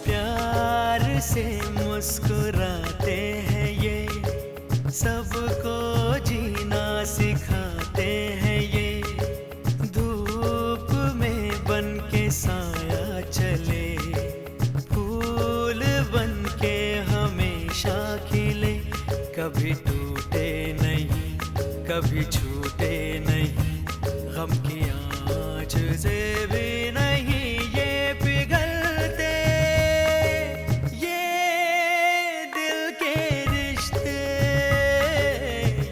प्यार से मुस्कुराते हैं ये, सबको जीना सिखाते हैं ये। धूप में बन के साया चले, फूल बन के हमेशा खिले। कभी टूटे नहीं, कभी छूटे नहीं, गम की आँच से भी नहीं ये पिघलते। ये दिल के रिश्ते,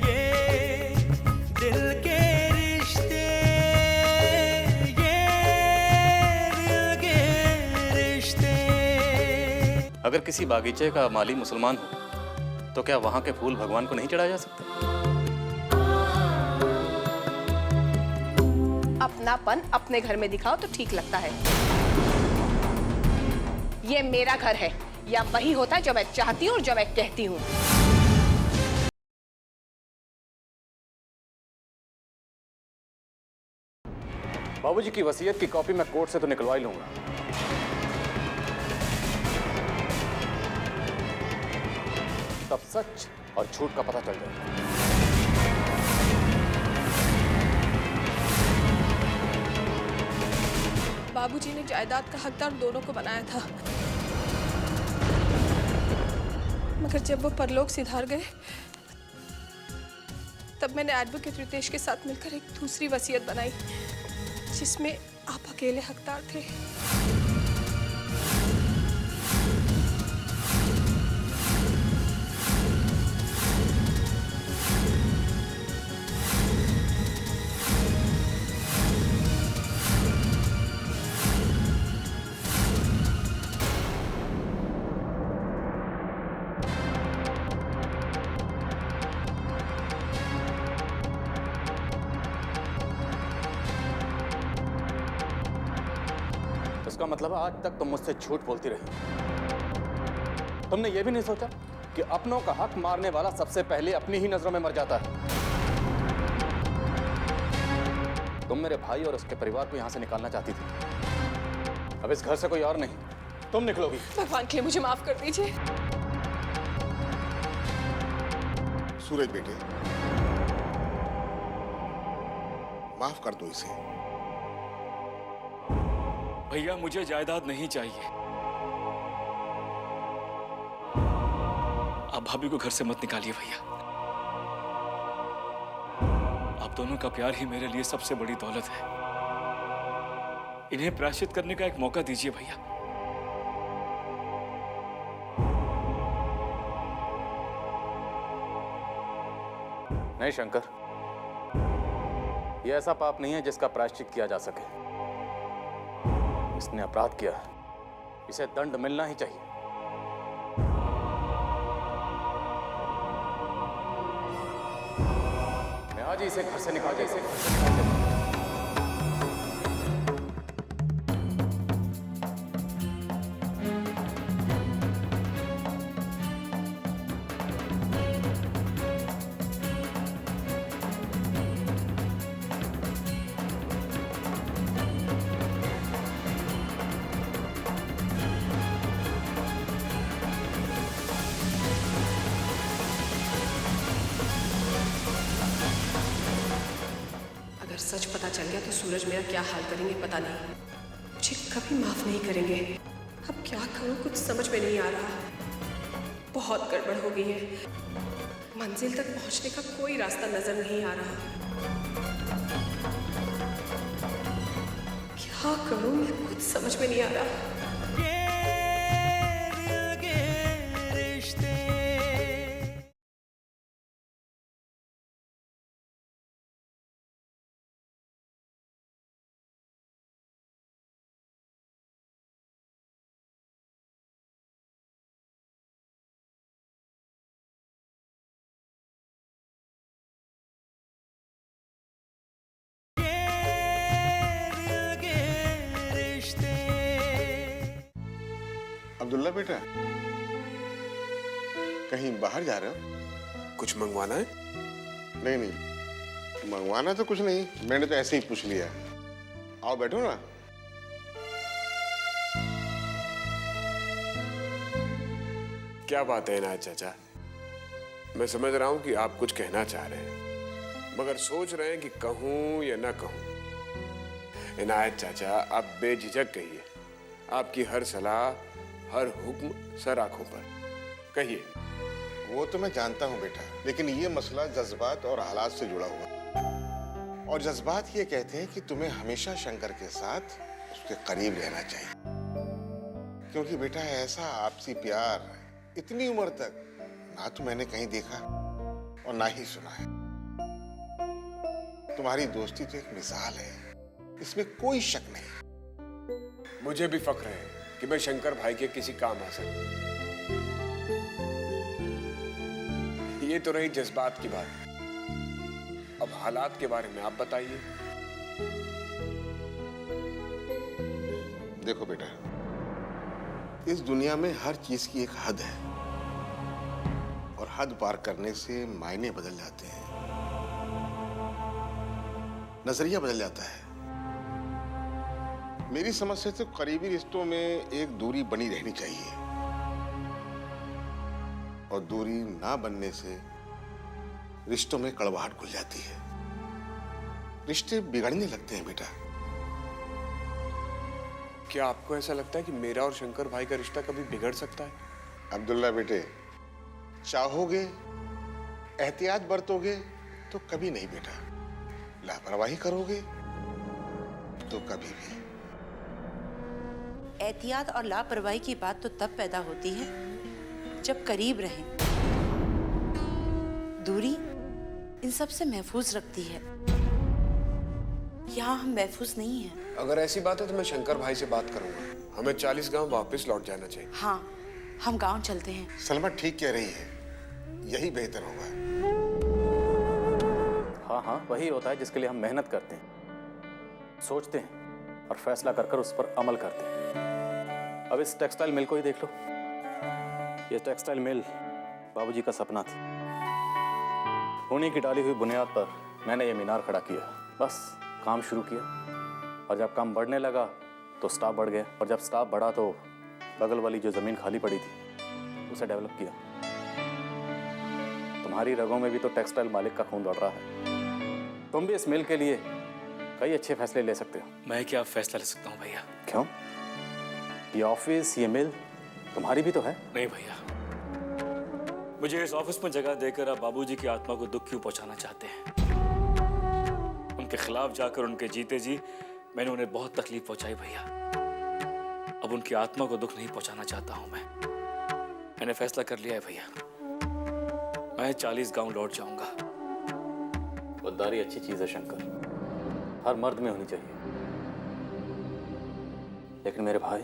ये दिल के रिश्ते, ये दिल के रिश्ते। अगर किसी बागीचे का माली मुसलमान हो तो क्या वहां के फूल भगवान को नहीं चढ़ाए जा सकते? अपनापन अपने घर में दिखाओ तो ठीक लगता है। ये मेरा घर है, या वही होता है जो मैं चाहती हूँ और जो मैं कहती हूँ। बाबूजी की वसीयत की कॉपी मैं कोर्ट से तो निकलवा ही लूंगा, तब सच और झूठ का पता चल जाएगा। बाबूजी ने जायदाद का हकदार दोनों को बनाया था, मगर जब वो परलोक सिधार गए तब मैंने एडवोकेट रितेश के साथ मिलकर एक दूसरी वसीयत बनाई जिसमें आप अकेले हकदार थे। इसका मतलब है आज तक तुम मुझसे झूठ बोलती रही। तुमने यह भी नहीं सोचा कि अपनों का हक मारने वाला सबसे पहले अपनी ही नजरों में मर जाता है। तुम मेरे भाई और उसके परिवार को यहां से निकालना चाहती थी, अब इस घर से कोई और नहीं, तुम निकलोगी। भगवान के लिए मुझे माफ कर दीजिए। सूरज बेटे, माफ कर दो इसे। भैया मुझे जायदाद नहीं चाहिए। आप भाभी को घर से मत निकालिए भैया। आप दोनों का प्यार ही मेरे लिए सबसे बड़ी दौलत है। इन्हें प्रायश्चित करने का एक मौका दीजिए भैया। नहीं शंकर, यह ऐसा पाप नहीं है जिसका प्रायश्चित किया जा सके। इसने अपराध किया है, इसे दंड मिलना ही चाहिए। मैं आज ही इसे घर से निकाल देता हूं। सच पता चल गया तो सूरज मेरा क्या हाल करेंगे पता नहीं। मुझे कभी माफ नहीं करेंगे। अब क्या करूं कुछ समझ में नहीं आ रहा। बहुत गड़बड़ हो गई है। मंजिल तक पहुंचने का कोई रास्ता नजर नहीं आ रहा। क्या करूं मैं कुछ समझ में नहीं आ रहा। अब्दुल्ला बेटा, कहीं बाहर जा रहे हो? कुछ मंगवाना है? नहीं नहीं, मंगवाना तो कुछ नहीं, मैंने तो ऐसे ही पूछ लिया। आओ बैठो ना। क्या बात है इनायत चाचा, मैं समझ रहा हूं कि आप कुछ कहना चाह रहे हैं, मगर सोच रहे हैं कि कहूं या ना कहूं। इनायत चाचा, आप बेझिझक कहिए, आपकी हर सलाह, हर हुक्म सर आंखों पर, कहिए। वो तो मैं जानता हूँ बेटा, लेकिन ये मसला जज्बात और हालात से जुड़ा हुआ, और जज्बात ये कहते हैं कि तुम्हें हमेशा शंकर के साथ उसके करीब रहना चाहिए, क्योंकि बेटा ऐसा आपसी प्यार इतनी उम्र तक ना तो मैंने कहीं देखा और ना ही सुना है। तुम्हारी दोस्ती तो एक मिसाल है, इसमें कोई शक नहीं। मुझे भी फक्र है कि मैं शंकर भाई के किसी काम आ सकूं। ये तो रही जज्बात की बात, अब हालात के बारे में आप बताइए। देखो बेटा, इस दुनिया में हर चीज की एक हद है, और हद पार करने से मायने बदल जाते हैं, नजरिया बदल जाता है। मेरी समझ से तो करीबी रिश्तों में एक दूरी बनी रहनी चाहिए, और दूरी ना बनने से रिश्तों में कड़वाहट घुल जाती है, रिश्ते बिगड़ने लगते हैं बेटा। क्या आपको ऐसा लगता है कि मेरा और शंकर भाई का रिश्ता कभी बिगड़ सकता है? अब्दुल्ला बेटे, चाहोगे, एहतियात बरतोगे तो कभी नहीं बेटा, लापरवाही करोगे तो कभी भी। एहतियात और लापरवाही की बात तो तब पैदा होती है जब करीब रहें। दूरी इन सब से महफूज रखती है, यहाँ हम महफूज नहीं हैं। अगर ऐसी बात है तो मैं शंकर भाई से बात करूंगा, हमें 40 गांव वापस लौट जाना चाहिए। हाँ, हम गांव चलते हैं। सलमा ठीक कह रही है, यही बेहतर होगा। हाँ हाँ, वही होता है जिसके लिए हम मेहनत करते हैं, सोचते हैं और फैसला कर कर उस पर अमल करते हैं। अब इस टेक्सटाइल मिल को ही देख लो। ये टेक्सटाइल मिल बाबूजी का सपना थी, उन्हीं की डाली हुई बुनियाद पर मैंने ये मीनार खड़ा किया। बस काम शुरू किया, और जब काम बढ़ने लगा तो स्टाफ बढ़ गया, और जब स्टाफ बढ़ा तो बगल वाली जो ज़मीन खाली पड़ी थी उसे डेवलप किया। तुम्हारी रगों में भी तो टेक्सटाइल मालिक का खून दौड़ रहा है, तुम भी इस मिल के लिए कई अच्छे फैसले ले सकते हो। मैं क्या फैसला ले सकता हूँ भैया? क्यों? ये ऑफिस, ये मिल तुम्हारी भी तो है। नहीं भैया, मुझे इस ऑफिस में जगह देकर आप बाबूजी की आत्मा को दुख क्यों पहुंचाना चाहते हैं? उनके खिलाफ जाकर उनके जीते जी मैंने उन्हें बहुत तकलीफ पहुंचाई भैया। अब उनकी आत्मा को दुख नहीं पहुंचाना चाहता हूं मैंने फैसला कर लिया है भैया, मैं 40 गांव लौट जाऊंगा। वफादारी अच्छी चीज है शंकर, हर मर्द में होनी चाहिए, लेकिन मेरे भाई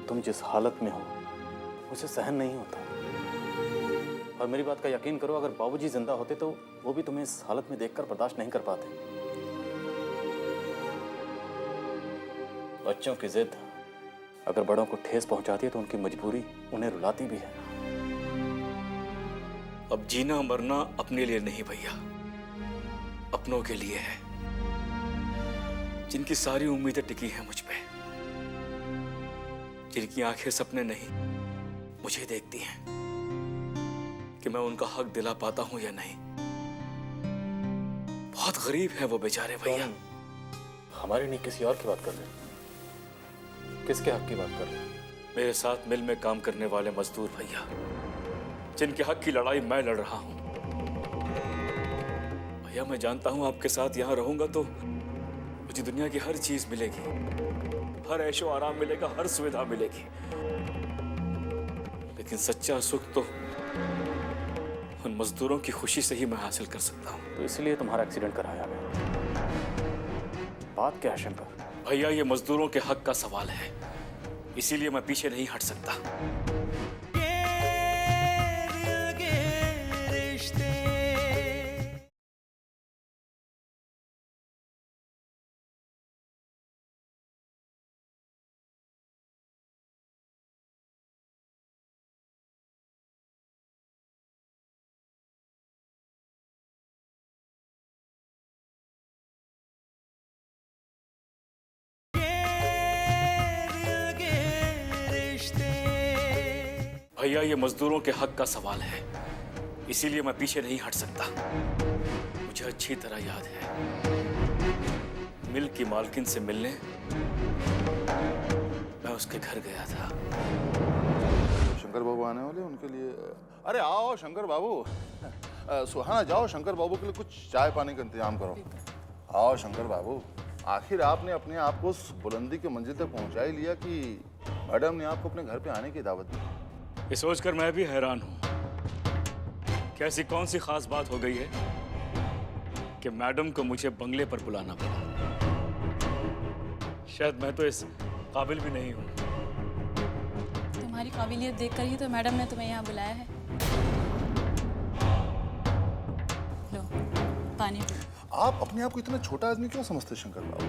तुम जिस हालत में हो उसे सहन नहीं होता। और मेरी बात का यकीन करो, अगर बाबूजी जिंदा होते तो वो भी तुम्हें इस हालत में देखकर बर्दाश्त नहीं कर पाते। बच्चों की जिद अगर बड़ों को ठेस पहुंचाती है तो उनकी मजबूरी उन्हें रुलाती भी है। अब जीना मरना अपने लिए नहीं भैया, अपनों के लिए है, जिनकी सारी उम्मीदें टिकी हैं मुझ पे, जिनकी आंखें सपने नहीं मुझे देखती हैं कि मैं उनका हक दिला पाता हूं या नहीं। बहुत गरीब है वो बेचारे भैया। हमारे नहीं किसी और की बात कर रहे हो? किसके हक की बात कर रहे हो? मेरे साथ मिल में काम करने वाले मजदूर भैया, जिनके हक की लड़ाई मैं लड़ रहा हूं। भैया मैं जानता हूं आपके साथ यहां रहूंगा तो मुझे दुनिया की हर चीज मिलेगी, हर ऐशो आराम मिलेगा, हर सुविधा मिलेगी, लेकिन सच्चा सुख तो उन मजदूरों की खुशी से ही मैं हासिल कर सकता हूं। तो इसलिए तुम्हारा एक्सीडेंट कराया गया। बात क्या है शंकर? भैया ये मजदूरों के हक का सवाल है, इसीलिए मैं पीछे नहीं हट सकता। भैया ये मजदूरों के हक का सवाल है, इसीलिए मैं पीछे नहीं हट सकता। मुझे अच्छी तरह याद है, मिल की मालकिन से मिलने मैं उसके घर गया था। शंकर बाबू आने वाले, उनके लिए अरे आओ शंकर बाबू। सुहाना जाओ, शंकर बाबू के लिए कुछ चाय पानी का इंतजाम करो। आओ शंकर बाबू, आखिर आपने अपने आप को उस बुलंदी के मंजिल तक पहुंचा ही लिया कि मैडम ने आपको अपने घर पे आने की दावत दी। ये सोचकर मैं भी हैरान हूं कि ऐसी कौन सी खास बात हो गई है कि मैडम को मुझे बंगले पर बुलाना पड़ा। शायद मैं तो इस काबिल भी नहीं हूं। तुम्हारी काबिलियत देखकर ही तो मैडम ने तुम्हें यहाँ बुलाया है। लो पानी पी। आप अपने आप को इतना छोटा आदमी क्यों समझते शंकर बाबू?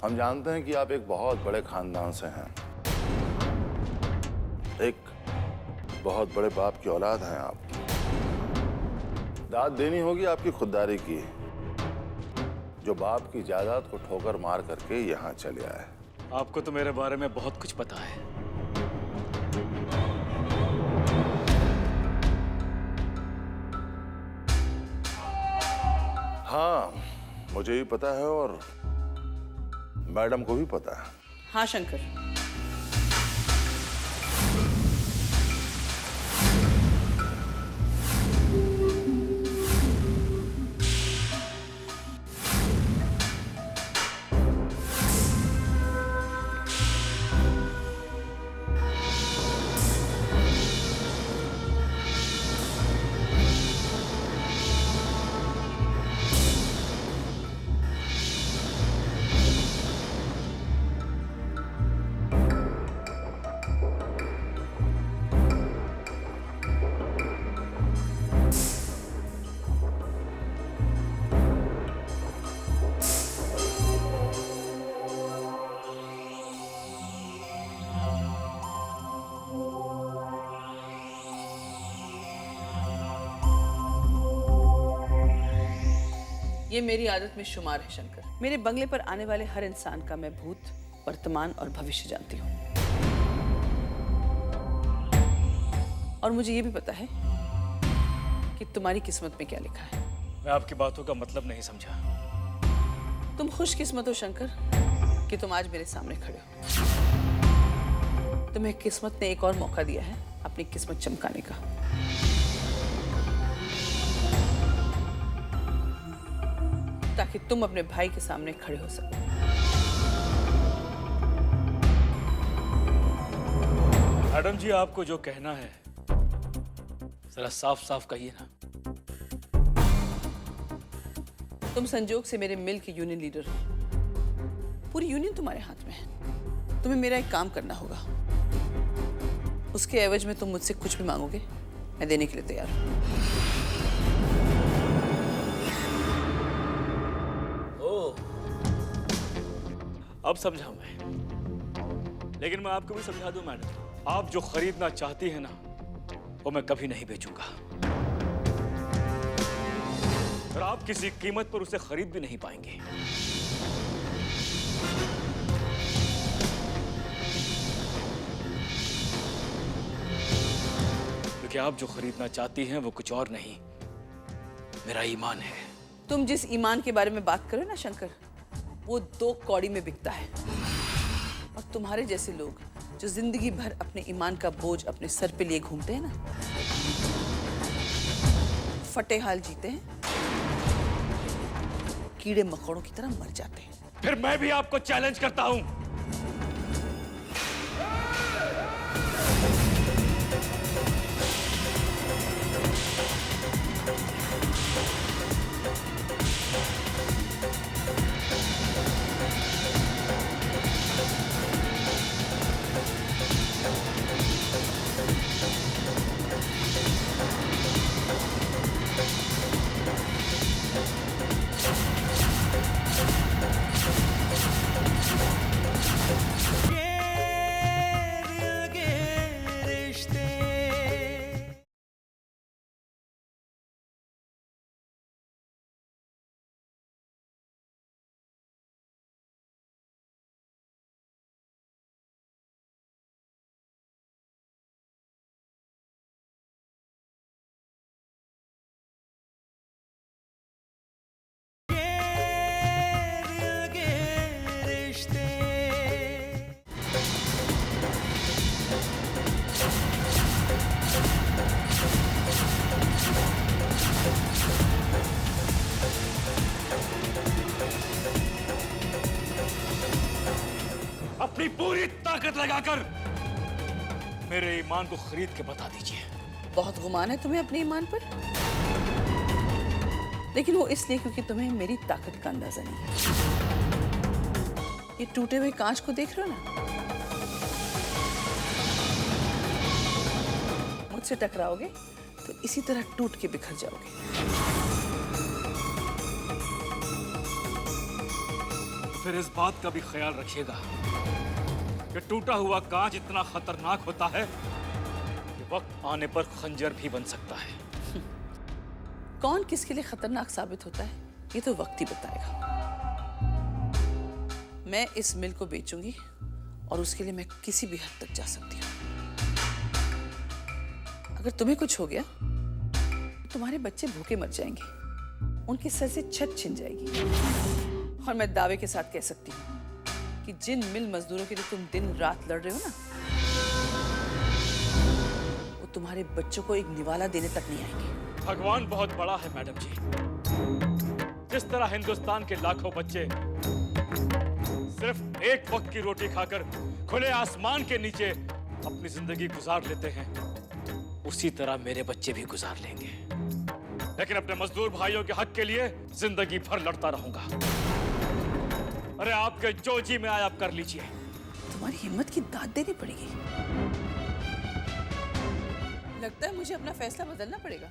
हम जानते हैं कि आप एक बहुत बड़े खानदान से हैं, एक बहुत बड़े बाप की औलाद हैं आप। दाद देनी होगी आपकी खुददारी की, जो बाप की जायदाद को ठोकर मार करके यहाँ चले आए। आपको तो मेरे बारे में बहुत कुछ पता है। हाँ, मुझे भी पता है और मैडम को भी पता है। हाँ शंकर, ये मेरी आदत में शुमार है शंकर। मेरे बंगले पर आने वाले हर इंसान का मैं भूत, वर्तमान और भविष्य जानती हूँ। और मुझे ये भी पता है कि तुम्हारी किस्मत में क्या लिखा है। मैं आपकी बातों का मतलब नहीं समझा। तुम खुशकिस्मत हो शंकर कि तुम आज मेरे सामने खड़े हो। तुम्हें किस्मत ने एक और मौका दिया है अपनी किस्मत चमकाने का। ताकि तुम अपने भाई के सामने खड़े हो सको। मैडम जी, आपको जो कहना है जरा साफ साफ कहिए ना। तुम संजोग से मेरे मिल के यूनियन लीडर हो। पूरी यूनियन तुम्हारे हाथ में है। तुम्हें मेरा एक काम करना होगा। उसके एवज में तुम मुझसे कुछ भी मांगोगे, मैं देने के लिए तैयार हूं। अब समझा मैं। लेकिन मैं आपको भी समझा दूं मैडम, आप जो खरीदना चाहती हैं ना, वो मैं कभी नहीं बेचूंगा। और आप किसी कीमत पर उसे खरीद भी नहीं पाएंगे। क्योंकि आप जो खरीदना चाहती हैं वो कुछ और नहीं, मेरा ईमान है। तुम जिस ईमान के बारे में बात करो ना शंकर, वो 2 कौड़ी में बिकता है। और तुम्हारे जैसे लोग जो जिंदगी भर अपने ईमान का बोझ अपने सर पे लिए घूमते हैं ना, फटे हाल जीते हैं, कीड़े मकोड़ों की तरह मर जाते हैं। फिर मैं भी आपको चैलेंज करता हूं। ताकत लगाकर मेरे ईमान को खरीद के बता दीजिए। बहुत गुमान है तुम्हें अपने ईमान पर, लेकिन वो इसलिए क्योंकि तुम्हें मेरी ताकत का अंदाजा नहीं है। ये टूटे हुए कांच को देख रहे हो ना, मुझसे टकराओगे तो इसी तरह टूट के बिखर जाओगे। फिर इस बात का भी ख्याल रखिएगा कि टूटा हुआ कांच इतना खतरनाक होता है कि वक्त आने पर खंजर भी बन सकता है। कौन किसके लिए खतरनाक साबित होता है ये तो वक्त ही बताएगा। मैं इस मिल को बेचूंगी और उसके लिए मैं किसी भी हद तक जा सकती हूँ। अगर तुम्हें कुछ हो गया तो तुम्हारे बच्चे भूखे मर जाएंगे, उनके सर से छत छिन जाएगी। और मैं दावे के साथ कह सकती हूँ कि जिन मिल मजदूरों के लिए तुम दिन रात लड़ रहे हो ना, वो तुम्हारे बच्चों को एक निवाला देने तक नहीं आएंगे। भगवान बहुत बड़ा है मैडम जी। जिस तरह हिंदुस्तान के लाखों बच्चे सिर्फ एक वक्त की रोटी खाकर खुले आसमान के नीचे अपनी जिंदगी गुजार लेते हैं, उसी तरह मेरे बच्चे भी गुजार लेंगे। लेकिन अपने मजदूर भाइयों के हक के लिए जिंदगी भर लड़ता रहूंगा। अरे आपके जो जी में आया आप कर लीजिए। तुम्हारी हिम्मत की दाद देनी पड़ेगी। लगता है मुझे अपना फैसला बदलना पड़ेगा।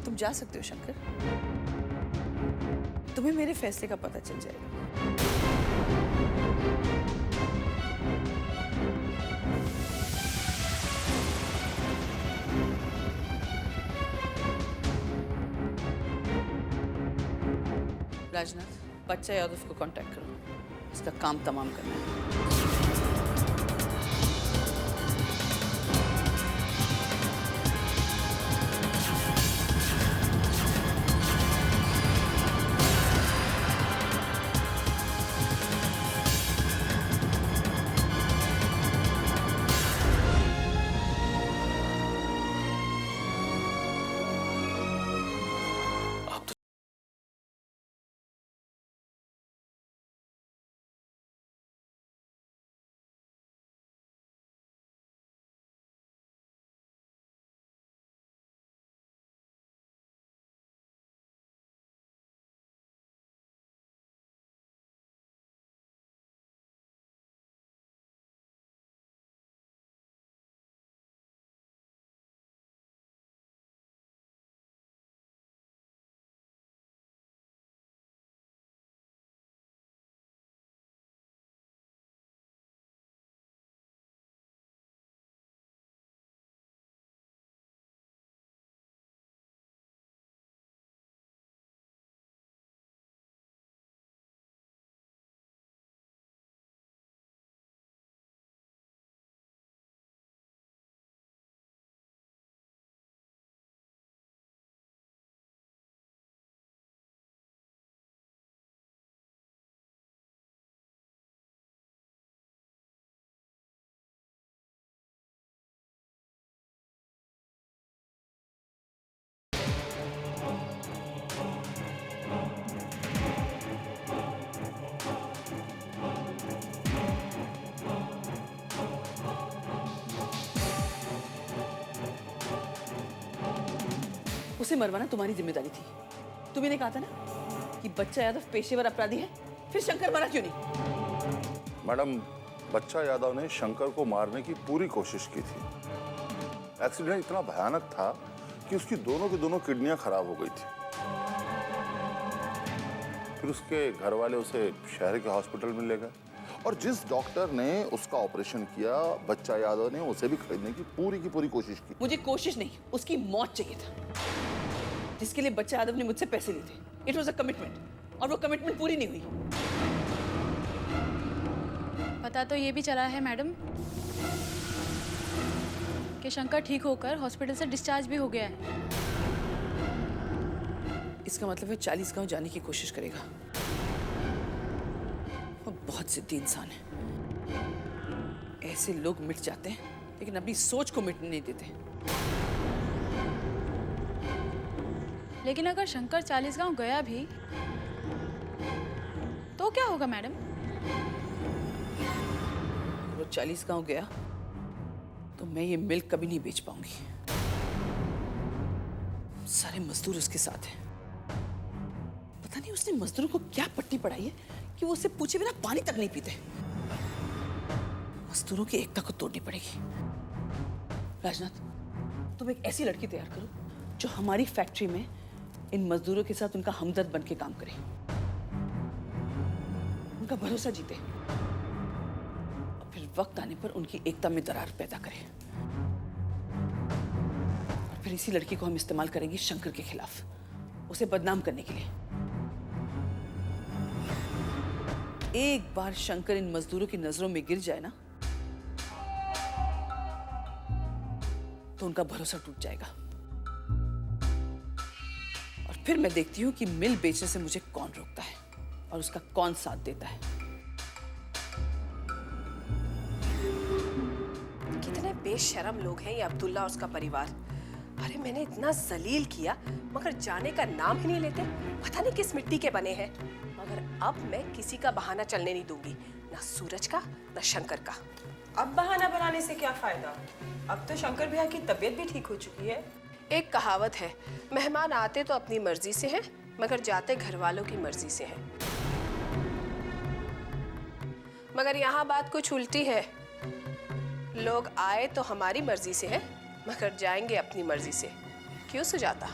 तुम जा सकते हो शंकर, तुम्हें मेरे फैसले का पता चल जाएगा। राजनाथ, बच्चा यादव को कांटेक्ट करो, इसका काम तमाम करना है। उसे मरवाना तुम्हारी जिम्मेदारी थी। तुम्ही ने कहा था ना कि बच्चा यादव पेशेवर अपराधी है, फिर शंकर मरा क्यों नहीं? मैडम, बच्चा यादव ने शंकर को मारने की पूरी कोशिश की थी। एक्सीडेंट इतना भयानक था कि उसकी दोनों की दोनों किडनियां खराब हो गई थी। फिर उसके घर वाले उसे शहर के हॉस्पिटल में ले गए और जिस डॉक्टर ने उसका ऑपरेशन किया, बच्चा यादव ने उसे भी खरीदने की पूरी कोशिश की। मुझे कोशिश नहीं, उसकी मौत चाहिए था, जिसके लिए बच्चा यादव ने मुझसे पैसे लिए थे। इट वॉज अ कमिटमेंट और वो कमिटमेंट पूरी नहीं हुई। पता तो ये भी चला है मैडम कि शंकर ठीक होकर हॉस्पिटल से डिस्चार्ज भी हो गया है। इसका मतलब है 40 गांव जाने की कोशिश करेगा। वो बहुत जिद्दी इंसान है। ऐसे लोग मिट जाते हैं लेकिन अपनी सोच को मिटने नहीं देते। लेकिन अगर शंकर 40 गांव गया भी तो क्या होगा मैडम? वो 40 गांव गया तो मैं ये मिल कभी नहीं बेच पाऊंगी। सारे मजदूर उसके साथ हैं। पता नहीं उसने मजदूरों को क्या पट्टी पढ़ाई है कि वो उससे पूछे बिना पानी तक नहीं पीते। मजदूरों की एकता को तोड़नी पड़ेगी। राजनाथ, तुम एक ऐसी लड़की तैयार करो जो हमारी फैक्ट्री में इन मजदूरों के साथ उनका हमदर्द बन के काम करे, उनका भरोसा जीते और फिर वक्त आने पर उनकी एकता में दरार पैदा करे। और फिर इसी लड़की को हम इस्तेमाल करेंगे शंकर के खिलाफ, उसे बदनाम करने के लिए। एक बार शंकर इन मजदूरों की नजरों में गिर जाए ना तो उनका भरोसा टूट जाएगा। और फिर मैं देखती हूं कि मिल बेचने से मुझे कौन रोकता है और उसका कौन साथ देता है। कितने बेशरम लोग हैं ये अब्दुल्ला और उसका परिवार। अरे मैंने इतना जलील किया मगर जाने का नाम ही नहीं लेते। पता नहीं किस मिट्टी के बने हैं। मगर अब मैं किसी का बहाना चलने नहीं दूंगी, ना सूरज का ना शंकर का। अब बहाना बनाने से क्या फायदा? अब तो शंकर भैया की तबीयत भी ठीक हो चुकी है। एक कहावत है, मेहमान आते तो अपनी मर्जी से हैं मगर जाते घर वालों की मर्जी से हैं। मगर यहाँ बात कुछ उल्टी है। लोग आए तो हमारी मर्जी से हैं मगर जाएंगे अपनी मर्जी से। क्यों सुजाता?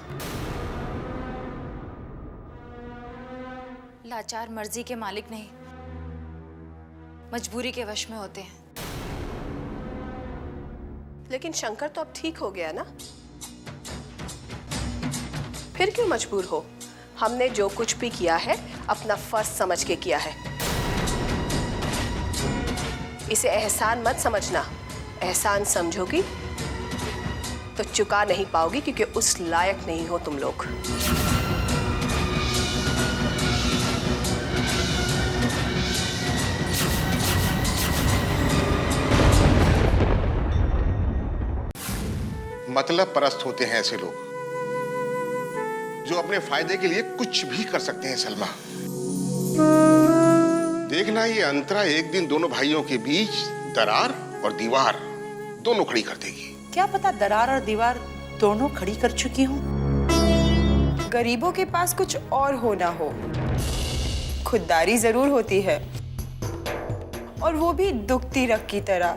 लाचार मर्जी के मालिक नहीं, मजबूरी के वश में होते हैं। लेकिन शंकर तो अब ठीक हो गया ना, फिर क्यों मजबूर हो? हमने जो कुछ भी किया है अपना फर्ज समझ के किया है। इसे एहसान मत समझना। एहसान समझोगी तो चुका नहीं पाओगी क्योंकि उस लायक नहीं हो तुम लोग। मतलब परस्त होते हैं ऐसे लोग जो अपने फायदे के लिए कुछ भी कर सकते हैं। सलमा, देखना ये अंतरा एक दिन दोनों भाइयों के बीच दरार और दीवार दोनों खड़ी कर देगी। क्या पता दरार और दीवार दोनों खड़ी कर चुकी हूँ। गरीबों के पास कुछ और हो ना हो, खुददारी जरूर होती है, और वो भी दुखती रख की तरह।